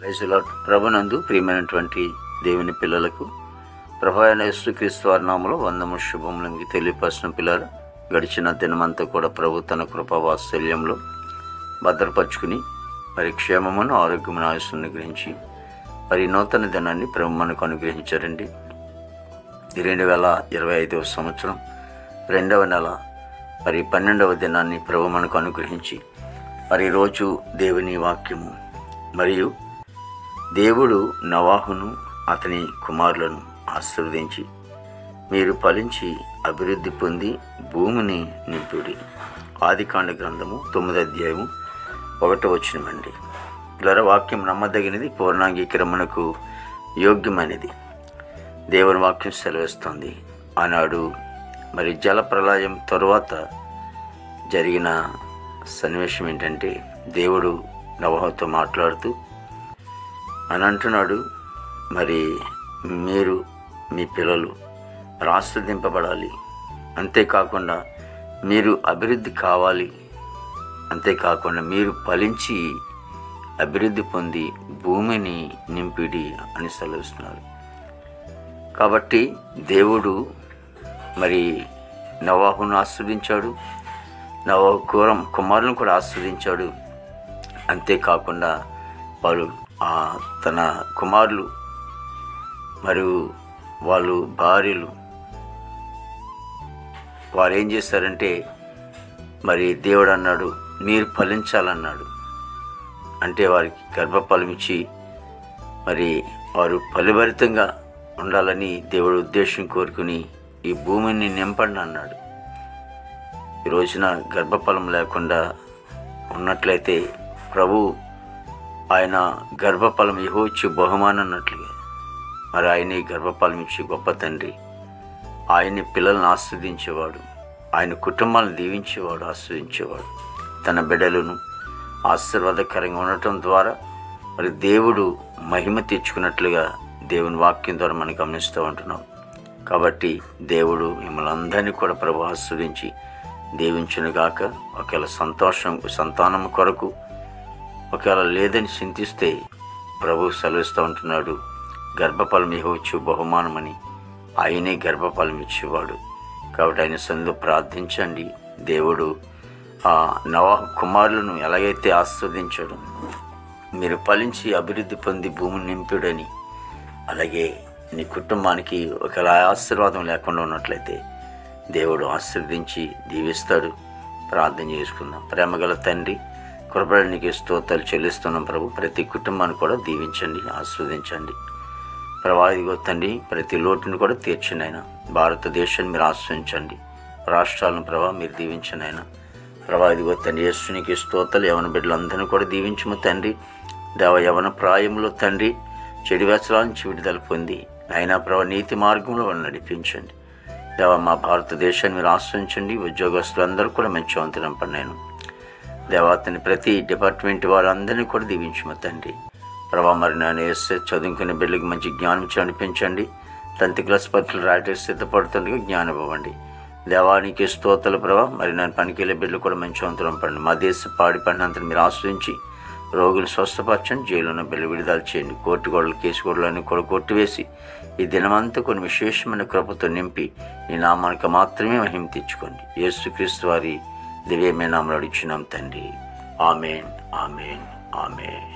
Praise the lord. ప్రభునందు ప్రియమైనటువంటి దేవుని పిల్లలకు ప్రభు అయిన యేసుక్రీస్తు వారి నామములో వందము శుభములు తెలియపరిచిన పిల్లలు, గడిచిన దినమంతా కూడా ప్రభు తన కృపా వాత్సల్యంలో భద్రపరుచుకుని మరి క్షేమమును ఆరోగ్యమును ఆయుస్సును గ్రహించి మరి నూతన దినాన్ని ప్రభు మనకు అనుగ్రహించారండి. 2025వ సంవత్సరం 2వ నెల మరి 12వ దినాన్ని ప్రభు మనకు అనుగ్రహించి మరి రోజు దేవుని వాక్యము మరియు దేవుడు నోవాహును అతని కుమారులను ఆశీర్వదించి మీరు ఫలించి అభివృద్ధి పొంది భూమిని నింపుడి. ఆదికాండ గ్రంథము 9వ అధ్యాయము 1వ వచనమండి. పిల్లల వాక్యం నమ్మదగినది, పూర్ణాంగీకరణకు యోగ్యమైనది. దేవుని వాక్యం సెలవిస్తుంది. ఆనాడు మరి జల ప్రళయం తరువాత జరిగిన సన్నివేశం ఏంటంటే, దేవుడు నోవాహుతో మాట్లాడుతూ అని అంటున్నాడు, మరి మీరు మీ పిల్లలు ఆశీర్వదింపబడాలి, అంతేకాకుండా మీరు అభివృద్ధి కావాలి, అంతేకాకుండా మీరు ఫలించి అభివృద్ధి పొంది భూమిని నింపిడి అని సెలవిస్తున్నాడు. కాబట్టి దేవుడు మరి నోవాహును ఆశీర్వదించాడు, నోవాహు కుమారులను కూడా ఆశీర్వదించాడు. అంతేకాకుండా వాళ్ళు తన కుమారులు మరియు వాళ్ళు భార్యలు వారు ఏం చేశారంటే, మరి దేవుడు అన్నాడు మీరు ఫలించాలన్నాడు. అంటే వారికి గర్భఫలం ఇచ్చి మరి వారు ఫలభరితంగా ఉండాలని దేవుడు ఉద్దేశం కోరుకుని ఈ భూమిని నింపండి అన్నాడు. ఈ రోజున గర్భఫలం లేకుండా ఉన్నట్లయితే ప్రభు ఆయన గర్భఫలం ఇవ్వచ్చు బహుమానం అన్నట్లుగా మరి ఆయన గర్భఫలం ఇచ్చి గొప్ప తండ్రి, ఆయన్ని పిల్లలను ఆస్వాదించేవాడు, ఆయన కుటుంబాలను దీవించేవాడు, ఆస్వాదించేవాడు. తన బిడ్డలను ఆశీర్వాదకరంగా ఉండటం ద్వారా మరి దేవుడు మహిమ తెచ్చుకున్నట్లుగా దేవుని వాక్యం ద్వారా మనం గమనిస్తూ ఉంటున్నాం. కాబట్టి దేవుడు మిమ్మల్ని అందరినీ కూడా ప్రభు ఆస్వాదించి దీవించునుగాక. ఒకవేళ సంతానం కొరకు ఒకవేళ లేదని చింతిస్తే ప్రభు సెలవిస్తూ ఉంటున్నాడు, గర్భఫలం ఇవ్వచ్చు బహుమానమని. ఆయనే గర్భఫలం ఇచ్చేవాడు. కాబట్టి ఆయన సన్నిధిలో ప్రార్థించండి. దేవుడు నోవాహు కుమారులను ఎలాగైతే ఆస్వాదించాడు, మీరు ఫలించి అభివృద్ధి పొంది భూమిని నింపుడని, అలాగే నీ కుటుంబానికి ఒకవేళ ఆశీర్వాదం లేకుండా ఉన్నట్లయితే దేవుడు ఆశీర్వదించి దీవిస్తాడు. ప్రార్థన చేసుకుందాం. ప్రేమగల తండ్రి, కృపణ నీకు స్తోత్రాలు చెల్లిస్తున్నాం ప్రభు. ప్రతి కుటుంబాన్ని కూడా దీవించండి, ఆస్వాదించండి ప్రభా. ఇదిగో తండ్రి, ప్రతి లోటును కూడా తీర్చండి ఆయన. భారతదేశాన్ని మీరు ఆశ్రయించండి, రాష్ట్రాలను ప్రభా మీరు దీవించండి ఆయన ప్రభా. ఇదిగో తండ్రి, యేసునికి స్తోత్రాలు. యవన బిడ్డలందరినీ కూడా దీవించము తండ్రి. దేవ యవన ప్రాయంలో తండ్రి చెడు వ్యసనాల నుంచి విడుదల పొంది అయినా ప్రభా నీతి మార్గంలో వాళ్ళు నడిపించండి దేవ. మా భారతదేశాన్ని మీరు ఆశ్రయించండి. ఉద్యోగస్తులందరూ కూడా మంచి వంతునం పడినాను దేవాతని ప్రతి డిపార్ట్మెంట్ వారందరినీ కూడా దీవించము తండ్రి ప్రభా. మరి నేను వేస్తే చదువుకునే బిడ్డలకి మంచి జ్ఞానం అనిపించండి. 10th క్లాస్ పరీక్షలు రాయటం సిద్ధపడుతుండగా జ్ఞానం ఇవ్వండి దేవానికి స్తోత్రాలు ప్రభా. మరి నేను పనికెళ్ళే బిడ్డలు కూడా మంచి వంతునం పడండి. మా దేశ పాడి పండినంతని మీరు ఆశ్రయించి రోగులు స్వస్థపరచండి. జైలున్న బిడ్డలు విడుదల చేయండి. కోర్టు గోడలు కేసు గోడలన్నీ కూడా కొట్టివేసి ఈ దినమంతా కొన్ని విశేషమైన కృపతో నింపి నీ నామానికి మాత్రమే మహిమ తెచ్చుకోండి. యేసుక్రీస్తు వారి దివ్యమైన నామములో అడుగుచున్నాం తండ్రి. ఆమేన్, ఆమేన్, ఆమేన్.